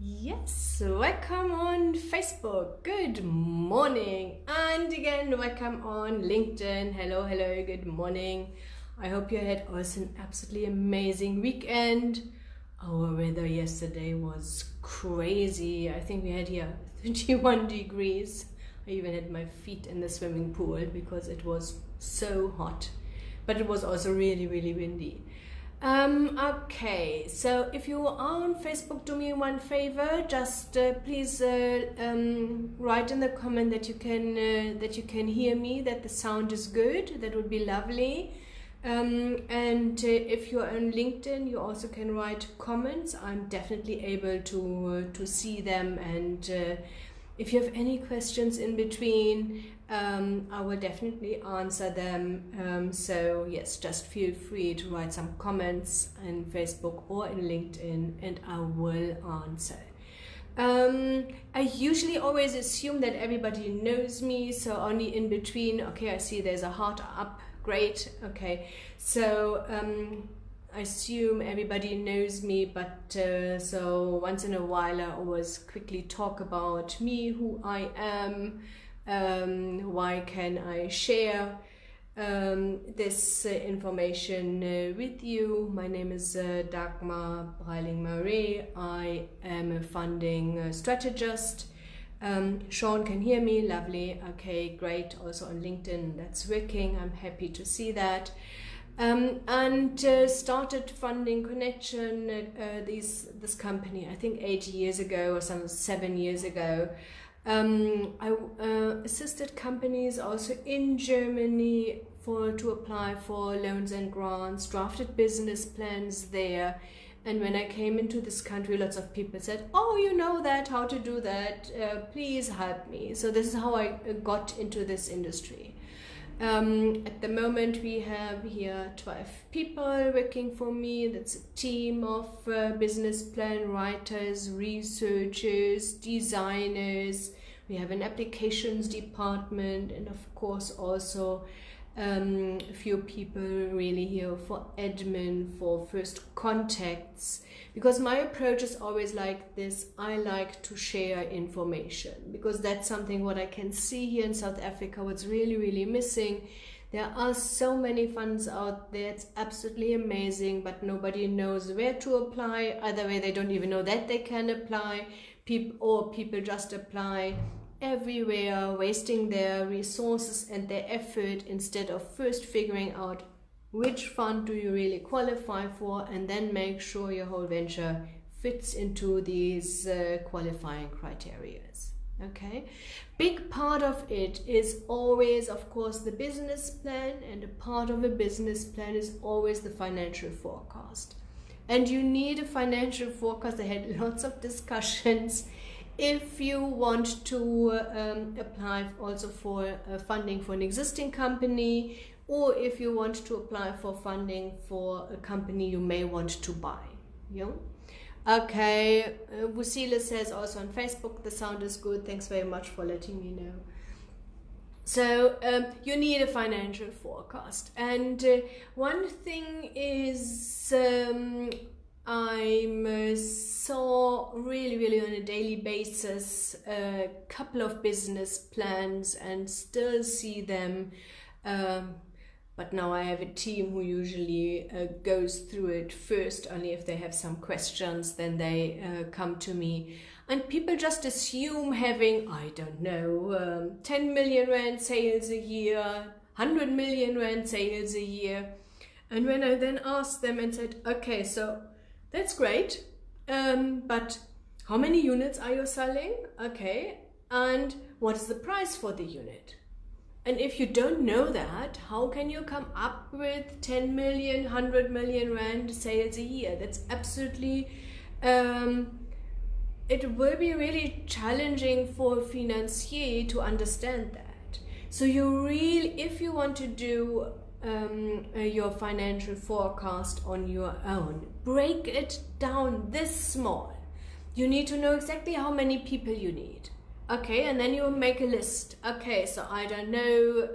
Yes, welcome on Facebook. Good morning. And again, welcome on LinkedIn. Hello, good morning. I hope you had also an absolutely amazing weekend. Our weather yesterday was crazy. I think we had here 31 degrees. I even had my feet in the swimming pool because it was so hot. But it was also really, really windy. Okay, so if you are on Facebook, do me one favor. Just please write in the comment that you can hear me, that the sound is good. That would be lovely. And if you're on LinkedIn, you also can write comments. I'm definitely able to see them, and if you have any questions in between, I will definitely answer them. So yes, just feel free to write some comments in Facebook or in LinkedIn, and I will answer. I usually always assume that everybody knows me, so only in between. Okay, I see there's a heart up. Great. Okay, so I assume everybody knows me, but so once in a while I always quickly talk about me, who I am, why can I share this information with you. My name is Dagmar Breiling-Marais. I am a funding strategist. Sean can hear me, lovely. Okay, great. Also on LinkedIn, that's working. I'm happy to see that. And started Funding Connection, this company, I think 8 years ago or 7 years ago. I assisted companies also in Germany to apply for loans and grants, drafted business plans there. And when I came into this country, lots of people said, oh, you know that, how to do that, please help me. So this is how I got into this industry. At the moment we have here 12 people working for me. That's a team of business plan writers, researchers, designers. We have an applications department, and of course also a few people really here for admin, for first contacts, because my approach is always like this. I like to share information because that's something what I can see here in South Africa, what's really, really missing. There are so many funds out there, it's absolutely amazing, but nobody knows where to apply. Either way, they don't even know that they can apply, people just apply everywhere, wasting their resources and their effort instead of first figuring out which fund do you really qualify for, and then make sure your whole venture fits into these qualifying criteria. Okay, big part of it is always, of course, the business plan, and a part of a business plan is always the financial forecast. And you need a financial forecast. I had lots of discussions. If you want to apply also for funding for an existing company, or if you want to apply for funding for a company you may want to buy. Okay, Wusila says also on Facebook, the sound is good. Thanks very much for letting me know. So you need a financial forecast. And one thing is I saw really on a daily basis a couple of business plans and still see them, but now I have a team who usually goes through it first. Only if they have some questions, then they come to me. And people just assume having, I don't know, 10 million rand sales a year, 100 million rand sales a year. And when I then asked them and said, okay, so that's great, but how many units are you selling? Okay, and what is the price for the unit? And if you don't know that, how can you come up with 10 million, 100 million rand sales a year? That's absolutely, it will be really challenging for a financier to understand that. So if you want to do your financial forecast on your own, break it down this small. You need to know exactly how many people you need. Okay, and then you make a list. Okay, so I don't know,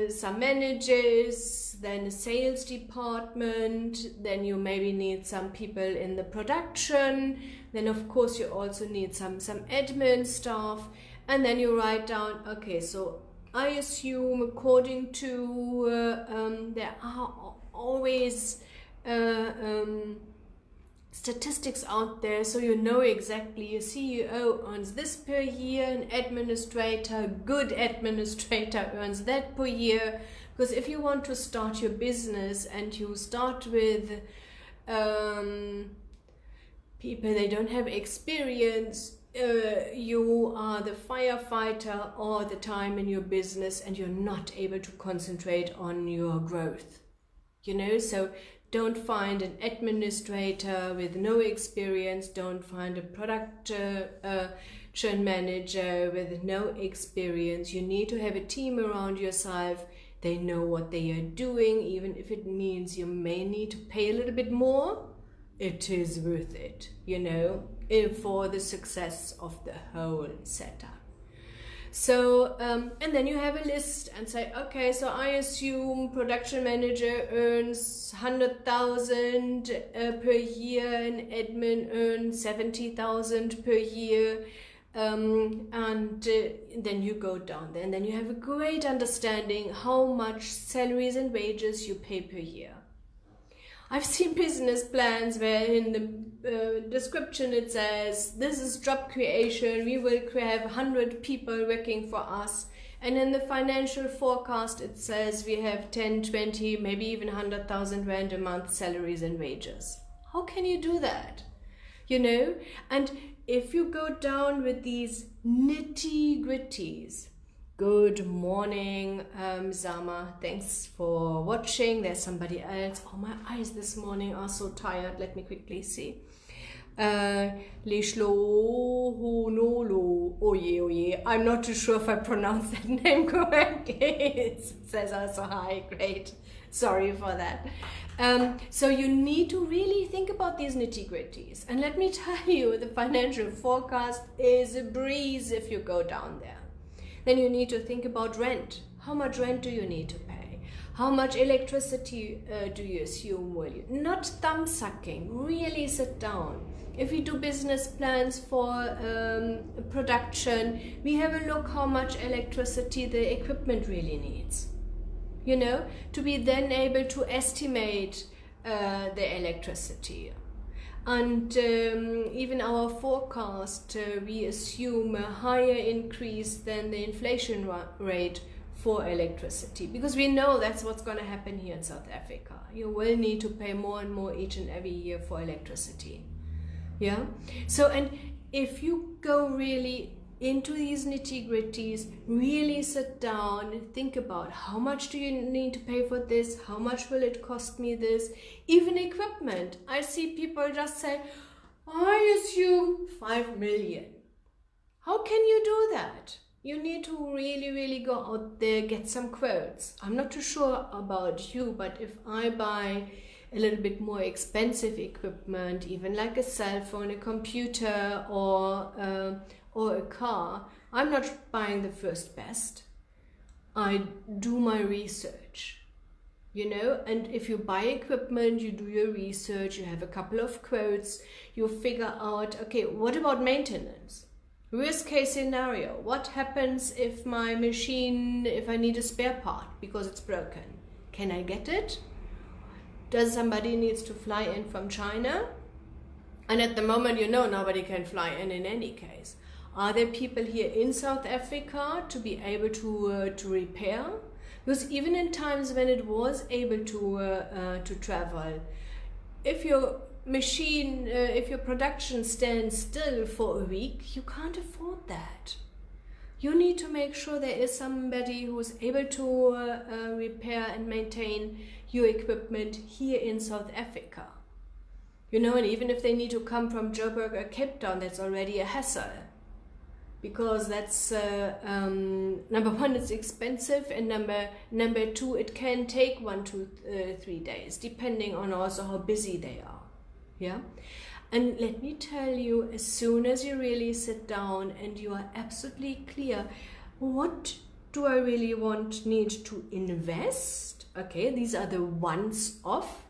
some managers, then a sales department, then you maybe need some people in the production, then of course you also need some admin staff, and then you write down, okay, so I assume according to there are always statistics out there, so you know exactly your CEO earns this per year, an administrator, good administrator earns that per year. Because if you want to start your business and you start with people they don't have experience, you are the firefighter all the time in your business and you're not able to concentrate on your growth, you know. So don't find an administrator with no experience. Don't find a production manager with no experience. You need to have a team around yourself. They know what they are doing, even if it means you may need to pay a little bit more. It is worth it, you know, for the success of the whole setup. So, and then you have a list and say, okay, so I assume production manager earns 100,000 per year and admin earns 70,000 per year. And then you go down there and then you have a great understanding how much salaries and wages you pay per year. I've seen business plans where in the description it says, this is job creation, we will have 100 people working for us. And in the financial forecast it says we have 10, 20, maybe even 100,000 rand a month salaries and wages. How can you do that? You know, and if you go down with these nitty gritties. Good morning, Zama. Thanks for watching. There's somebody else. Oh, my eyes this morning are so tired. Let me quickly see. Lishlo Honolo. Oh yeah. I'm not too sure if I pronounced that name correctly. It says also hi. Great. Sorry for that. So you need to really think about these nitty-gritties. And let me tell you, the financial forecast is a breeze if you go down there. Then you need to think about rent. How much rent do you need to pay? How much electricity do you assume will you? Not thumb sucking, really sit down. If we do business plans for production, we have a look how much electricity the equipment really needs. You know, to be then able to estimate the electricity. And even our forecast, we assume a higher increase than the inflation rate for electricity, because we know that's what's going to happen here in South Africa. You will need to pay more and more each and every year for electricity. Yeah. So, and if you go really into these nitty-gritties, really sit down and think about how much do you need to pay for this, how much will it cost me this, even equipment. I see people just say, I assume 5 million. How can you do that? You need to really go out there, get some quotes. I'm not too sure about you, but if I buy a little bit more expensive equipment, even like a cell phone, a computer, or a car, I'm not buying the first best. I do my research, you know, and if you buy equipment, you do your research, you have a couple of quotes, you figure out, okay, what about maintenance? Worst case scenario, what happens if my machine, if I need a spare part because it's broken? Can I get it? Does somebody needs to fly in from China? And at the moment, you know, nobody can fly in any case. Are there people here in South Africa to be able to repair? Because even in times when it was able to travel, if your machine, if your production stands still for a week, you can't afford that. You need to make sure there is somebody who is able to repair and maintain your equipment here in South Africa. You know, and even if they need to come from Joburg or Cape Town, that's already a hassle. Because that's number one, it's expensive, and number two, it can take 1 to 3 days, depending on also how busy they are. Yeah, and let me tell you, as soon as you really sit down and you are absolutely clear, what do I really need to invest? Okay, these are the once-off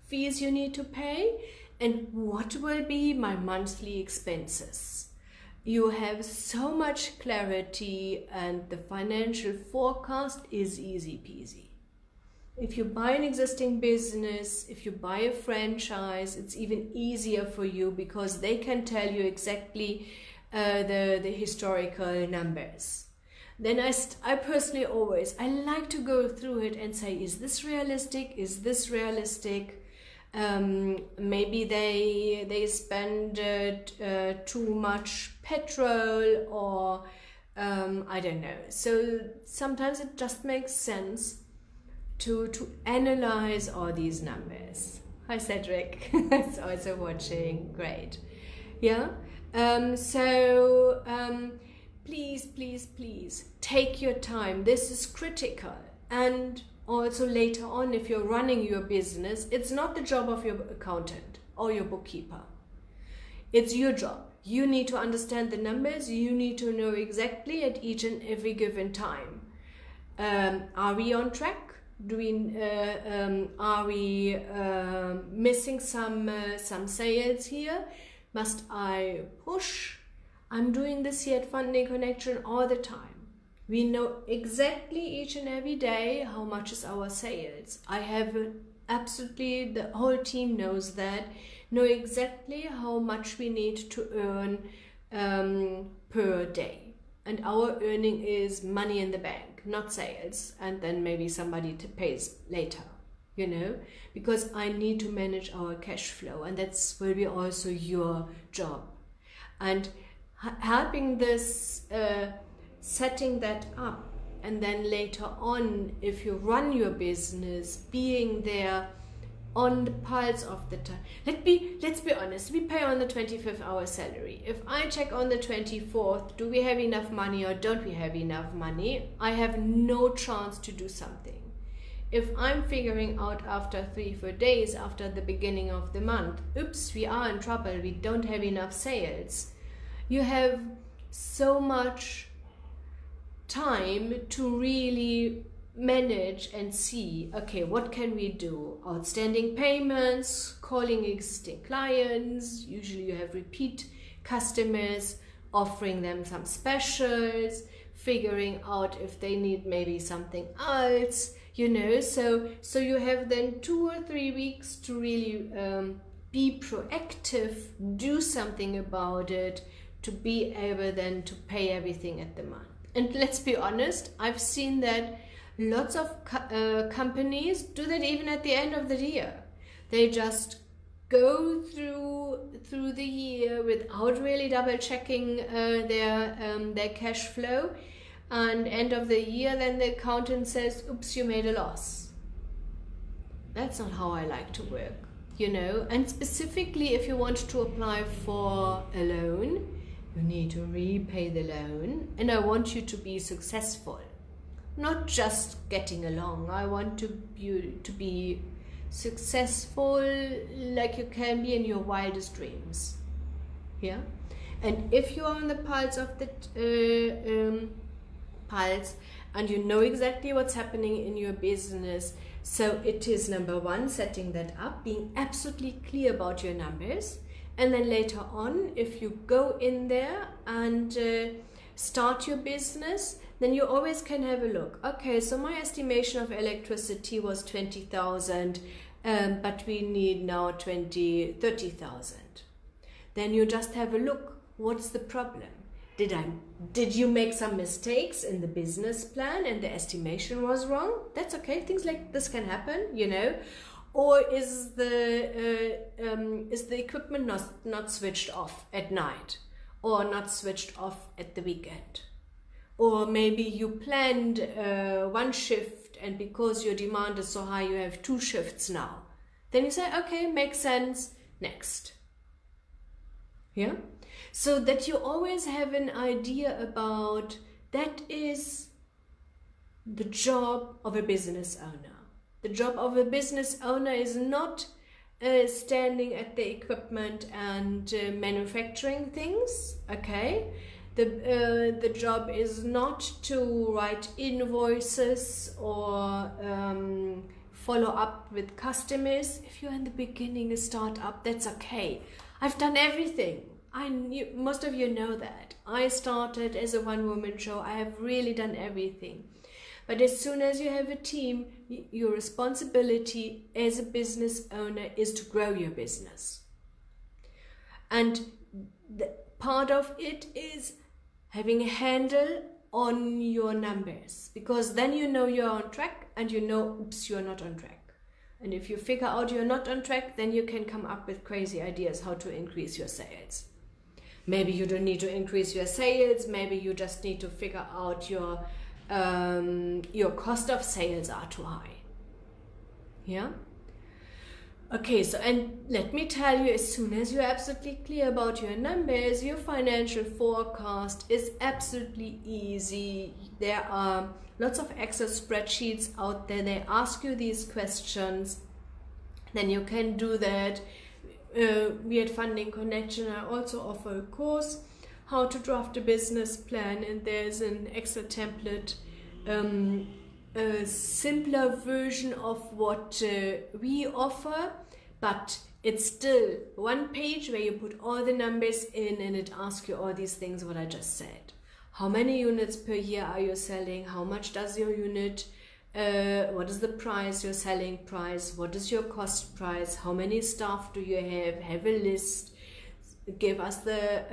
fees you need to pay. And what will be my monthly expenses? You have so much clarity, and the financial forecast is easy peasy. If you buy an existing business, if you buy a franchise, it's even easier for you because they can tell you exactly the historical numbers. Then I personally I like to go through it and say, is this realistic? Is this realistic? Maybe they spend too much petrol, or I don't know. So sometimes it just makes sense to analyze all these numbers. Hi Cedric, it's also watching. Great. Yeah. Please take your time. This is critical. And also later on, if you're running your business, it's not the job of your accountant or your bookkeeper. It's your job. You need to understand the numbers. You need to know exactly at each and every given time. Are we on track? Are we missing some sales here? Must I push? I'm doing this here at Funding Connection all the time. We know exactly each and every day how much is our sales. I have absolutely, the whole team knows that, know exactly how much we need to earn per day. And our earning is money in the bank, not sales. And then maybe somebody pays later, you know, because I need to manage our cash flow, and that's will be also your job. And helping this, setting that up, and then later on, if you run your business, being there on the pulse of the time. Let's be honest, we pay on the 25th our salary. If I check on the 24th, do we have enough money or don't we have enough money? I have no chance to do something. If I'm figuring out after 3-4 days after the beginning of the month, oops, we are in trouble, we don't have enough sales. You have so much time to really manage and see, okay, what can we do? Outstanding payments, calling existing clients, usually you have repeat customers, offering them some specials, figuring out if they need maybe something else, you know, so you have then 2 or 3 weeks to really be proactive, do something about it, to be able then to pay everything at the month. And let's be honest, I've seen that lots of companies do that even at the end of the year. They just go through the year without really double checking their cash flow, and end of the year then the accountant says, oops, you made a loss. That's not how I like to work, you know. And specifically if you want to apply for a loan, you need to repay the loan, and I want you to be successful. Not just getting along. I want you to be successful like you can be in your wildest dreams. Yeah? And if you are on the pulse of the pulse, and you know exactly what's happening in your business, so it is number one, setting that up, being absolutely clear about your numbers. And then later on, if you go in there and start your business, then you always can have a look. Okay, so my estimation of electricity was 20,000, but we need now 30,000. Then you just have a look. What's the problem? Did you make some mistakes in the business plan and the estimation was wrong? That's okay. Things like this can happen, you know. Or is the equipment not switched off at night, or not switched off at the weekend? Or maybe you planned one shift, and because your demand is so high, you have 2 shifts now. Then you say, okay, makes sense, next. Yeah? So that you always have an idea about, that is the job of a business owner. The job of a business owner is not standing at the equipment and manufacturing things, okay? The job is not to write invoices or follow up with customers. If you're in the beginning, a startup, that's okay. I've done everything. Most of you know that. I started as a one-woman show. I have really done everything. But as soon as you have a team, your responsibility as a business owner is to grow your business. And part of it is having a handle on your numbers, because then you know you're on track and you know, oops, you're not on track. And if you figure out you're not on track, then you can come up with crazy ideas how to increase your sales. Maybe you don't need to increase your sales. Maybe you just need to figure out your cost of sales are too high. Yeah. Okay, so, and let me tell you, as soon as you're absolutely clear about your numbers, your financial forecast is absolutely easy. There are lots of Excel spreadsheets out there. They ask you these questions. Then you can do that. We at Funding Connection, I also offer a course, how to draft a business plan, and there's an Excel template, a simpler version of what we offer, but it's still one page where you put all the numbers in and it asks you all these things what I just said. How many units per year are you selling? How much does your unit what is the price, your selling price? What is your cost price? How many staff do you have? Have a list. Give us the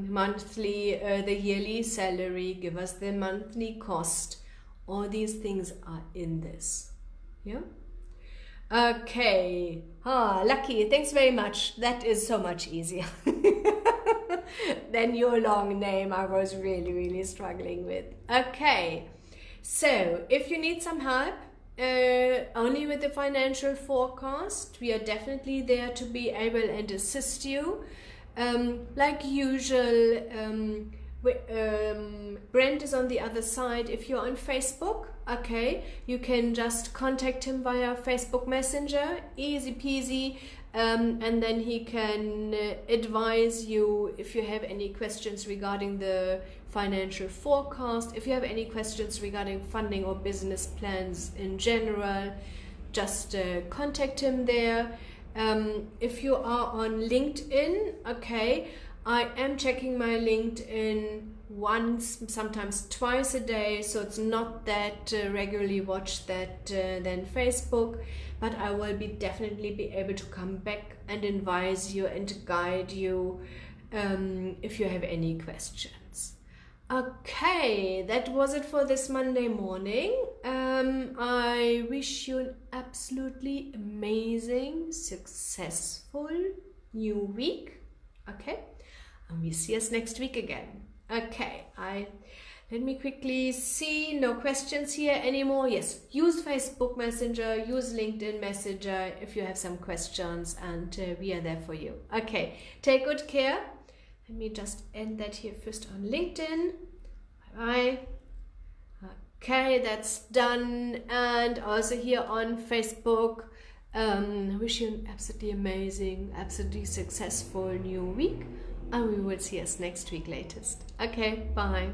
monthly, the yearly salary. Give us the monthly cost. All these things are in this. Yeah. Okay. Lucky. Thanks very much. That is so much easier than your long name I was really struggling with. Okay. So, if you need some help only with the financial forecast, we are definitely there to be able and assist you. Like usual, Brent is on the other side. If you're on Facebook, okay, you can just contact him via Facebook Messenger, easy peasy. And then he can advise you if you have any questions regarding the financial forecast. If you have any questions regarding funding or business plans in general, just contact him there. If you are on LinkedIn, okay, I am checking my LinkedIn once, sometimes twice a day, so it's not that regularly watched that than Facebook, but I will definitely be able to come back and advise you and guide you if you have any questions. Okay, that was it for this Monday morning. I wish you an absolutely amazing, successful new week. Okay, and we see us next week again. Okay, let me quickly see. No questions here anymore. Yes, use Facebook Messenger, use LinkedIn Messenger if you have some questions, and we are there for you. Okay, take good care. Let me just end that here first on LinkedIn. Bye-bye. Okay, that's done. And also here on Facebook. Wish you an absolutely amazing, absolutely successful new week. And we will see us next week latest. Okay, bye.